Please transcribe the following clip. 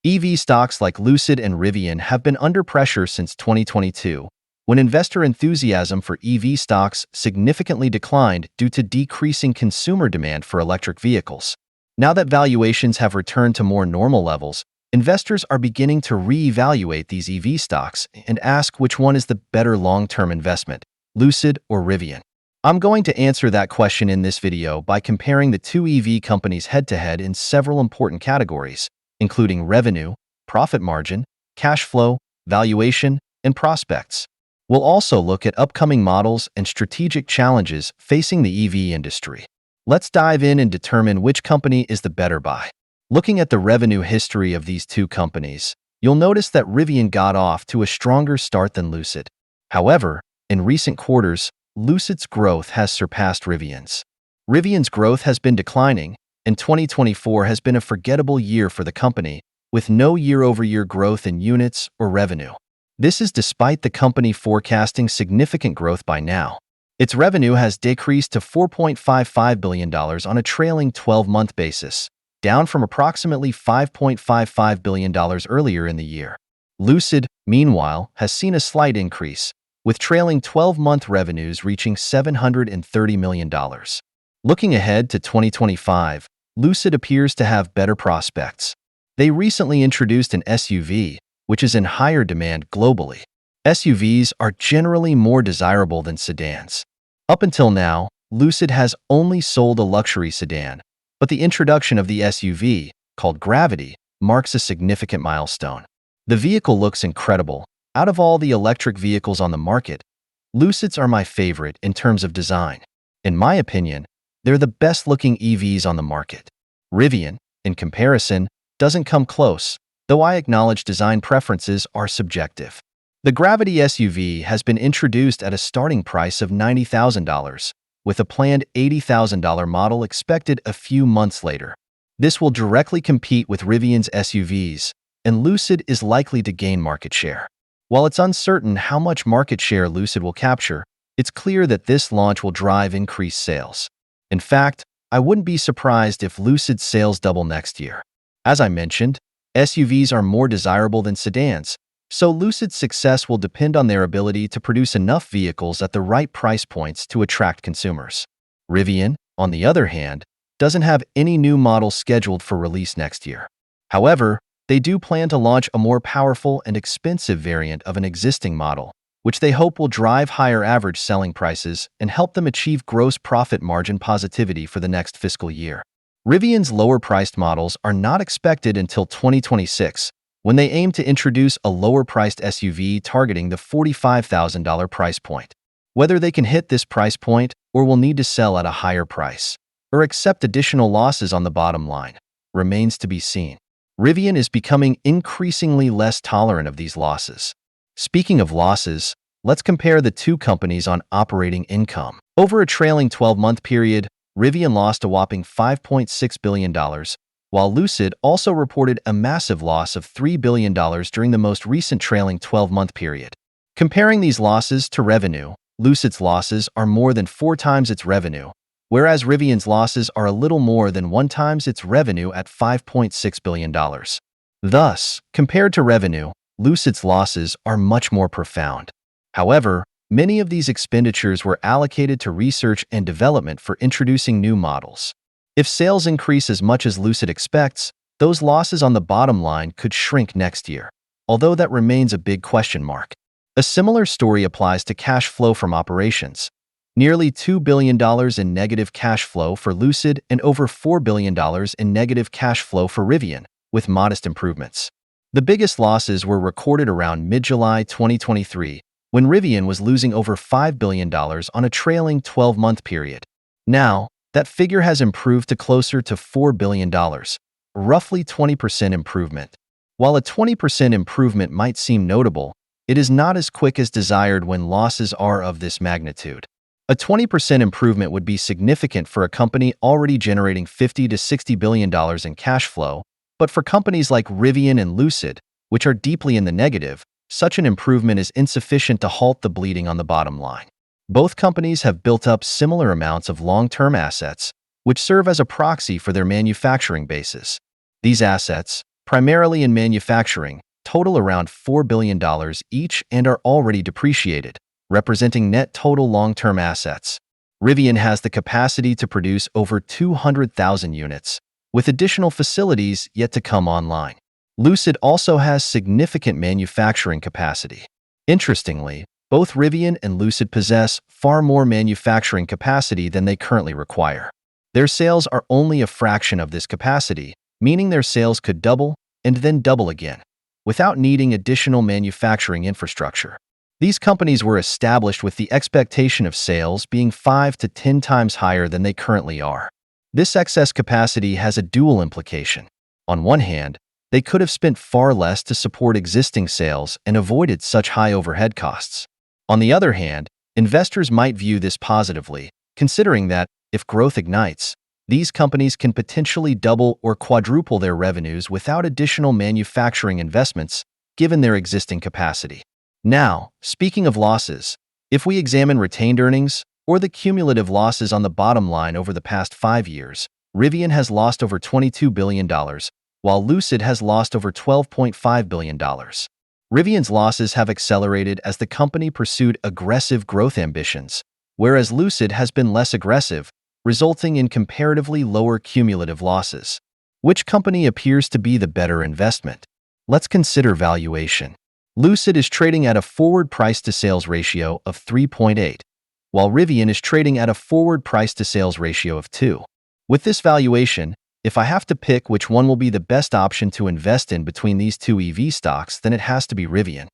EV stocks like Lucid and Rivian have been under pressure since 2022, when investor enthusiasm for EV stocks significantly declined due to decreasing consumer demand for electric vehicles. Now that valuations have returned to more normal levels, investors are beginning to re-evaluate these EV stocks and ask which one is the better long-term investment, Lucid or Rivian. I'm going to answer that question in this video by comparing the two EV companies head-to-head in several important categories, including revenue, profit margin, cash flow, valuation, and prospects. We'll also look at upcoming models and strategic challenges facing the EV industry. Let's dive in and determine which company is the better buy. Looking at the revenue history of these two companies, you'll notice that Rivian got off to a stronger start than Lucid. However, in recent quarters, Lucid's growth has surpassed Rivian's. Rivian's growth has been declining, and 2024 has been a forgettable year for the company, with no year-over-year growth in units or revenue. This is despite the company forecasting significant growth by now. Its revenue has decreased to $4.55 billion on a trailing 12-month basis, down from approximately $5.55 billion earlier in the year. Lucid, meanwhile, has seen a slight increase, with trailing 12-month revenues reaching $730 million. Looking ahead to 2025, Lucid appears to have better prospects. They recently introduced an SUV, which is in higher demand globally. SUVs are generally more desirable than sedans. Up until now, Lucid has only sold a luxury sedan, but the introduction of the SUV, called Gravity, marks a significant milestone. The vehicle looks incredible. Out of all the electric vehicles on the market, Lucids are my favorite in terms of design. In my opinion, they're the best-looking EVs on the market. Rivian, in comparison, doesn't come close, though I acknowledge design preferences are subjective. The Gravity SUV has been introduced at a starting price of $90,000, with a planned $80,000 model expected a few months later. This will directly compete with Rivian's SUVs, and Lucid is likely to gain market share. While it's uncertain how much market share Lucid will capture, it's clear that this launch will drive increased sales. In fact, I wouldn't be surprised if Lucid's sales double next year. As I mentioned, SUVs are more desirable than sedans, so Lucid's success will depend on their ability to produce enough vehicles at the right price points to attract consumers. Rivian, on the other hand, doesn't have any new models scheduled for release next year. However, they do plan to launch a more powerful and expensive variant of an existing model, which they hope will drive higher average selling prices and help them achieve gross profit margin positivity for the next fiscal year. Rivian's lower-priced models are not expected until 2026, when they aim to introduce a lower-priced SUV targeting the $45,000 price point. Whether they can hit this price point or will need to sell at a higher price, or accept additional losses on the bottom line, remains to be seen. Rivian is becoming increasingly less tolerant of these losses. Speaking of losses, let's compare the two companies on operating income. Over a trailing 12-month period, Rivian lost a whopping $5.6 billion, while Lucid also reported a massive loss of $3 billion during the most recent trailing 12-month period. Comparing these losses to revenue, Lucid's losses are more than 4 times its revenue, whereas Rivian's losses are a little more than 1 times its revenue at $5.6 billion. Thus, compared to revenue, Lucid's losses are much more profound. However, many of these expenditures were allocated to research and development for introducing new models. If sales increase as much as Lucid expects, those losses on the bottom line could shrink next year, although that remains a big question mark. A similar story applies to cash flow from operations. Nearly $2 billion in negative cash flow for Lucid and over $4 billion in negative cash flow for Rivian, with modest improvements. The biggest losses were recorded around mid-July 2023, when Rivian was losing over $5 billion on a trailing 12-month period. Now, that figure has improved to closer to $4 billion, roughly 20% improvement. While a 20% improvement might seem notable, it is not as quick as desired when losses are of this magnitude. A 20% improvement would be significant for a company already generating $50 to $60 billion in cash flow, but for companies like Rivian and Lucid, which are deeply in the negative, such an improvement is insufficient to halt the bleeding on the bottom line. Both companies have built up similar amounts of long-term assets, which serve as a proxy for their manufacturing bases. These assets, primarily in manufacturing, total around $4 billion each and are already depreciated, representing net total long-term assets. Rivian has the capacity to produce over 200,000 units, with additional facilities yet to come online. Lucid also has significant manufacturing capacity. Interestingly, both Rivian and Lucid possess far more manufacturing capacity than they currently require. Their sales are only a fraction of this capacity, meaning their sales could double and then double again, without needing additional manufacturing infrastructure. These companies were established with the expectation of sales being 5 to 10 times higher than they currently are. This excess capacity has a dual implication. On one hand, they could have spent far less to support existing sales and avoided such high overhead costs. On the other hand, investors might view this positively, considering that, if growth ignites, these companies can potentially double or quadruple their revenues without additional manufacturing investments, given their existing capacity. Now, speaking of losses, if we examine retained earnings, or the cumulative losses on the bottom line over the past 5 years, Rivian has lost over $22 billion, while Lucid has lost over $12.5 billion. Rivian's losses have accelerated as the company pursued aggressive growth ambitions, whereas Lucid has been less aggressive, resulting in comparatively lower cumulative losses. Which company appears to be the better investment? Let's consider valuation. Lucid is trading at a forward price-to-sales ratio of 3.8, while Rivian is trading at a forward price-to-sales ratio of 2. With this valuation, if I have to pick which one will be the best option to invest in between these two EV stocks, then it has to be Rivian.